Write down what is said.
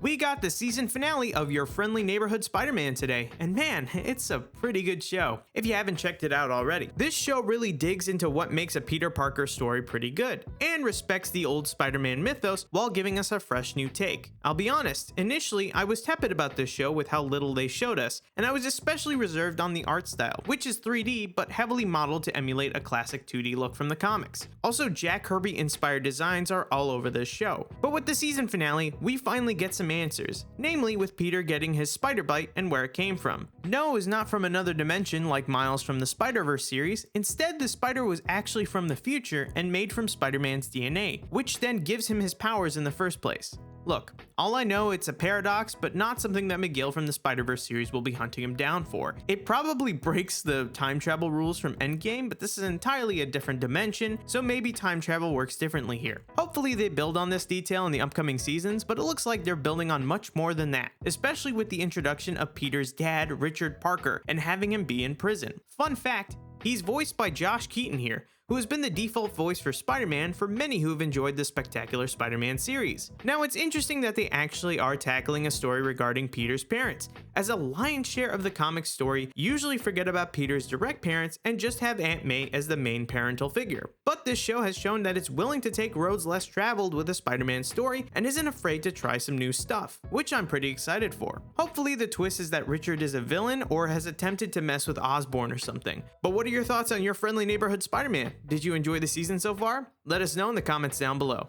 We got the season finale of Your Friendly Neighborhood Spider-Man today, and man, it's a pretty good show, if you haven't checked it out already. This show really digs into what makes a Peter Parker story pretty good, and respects the old Spider-Man mythos while giving us a fresh new take. I'll be honest, initially I was tepid about this show with how little they showed us, and I was especially reserved on the art style, which is 3D but heavily modeled to emulate a classic 2D look from the comics. Also, Jack Kirby inspired designs are all over this show. But with the season finale, we finally get some answers, namely with Peter getting his spider bite and where it came from. No is not from another dimension like Miles from the Spider-Verse series. Instead, the spider was actually from the future and made from Spider-Man's DNA, which then gives him his powers in the first place. Look, all I know, it's a paradox, but not something that Miguel from the Spider-Verse series will be hunting him down for. It probably breaks the time travel rules from Endgame, but this is entirely a different dimension, so maybe time travel works differently here. Hopefully they build on this detail in the upcoming seasons, but it looks like they're building on much more than that, especially with the introduction of Peter's dad, Richard Parker, and having him be in prison. Fun fact, he's voiced by Josh Keaton here, who has been the default voice for Spider-Man for many who have enjoyed the Spectacular Spider-Man series. Now, it's interesting that they actually are tackling a story regarding Peter's parents, as a lion's share of the comic story usually forget about Peter's direct parents and just have Aunt May as the main parental figure. But this show has shown that it's willing to take roads less traveled with a Spider-Man story and isn't afraid to try some new stuff, which I'm pretty excited for. Hopefully the twist is that Richard is a villain or has attempted to mess with Osborn or something. But what are your thoughts on Your Friendly Neighborhood Spider-Man? Did you enjoy the season so far? Let us know in the comments down below.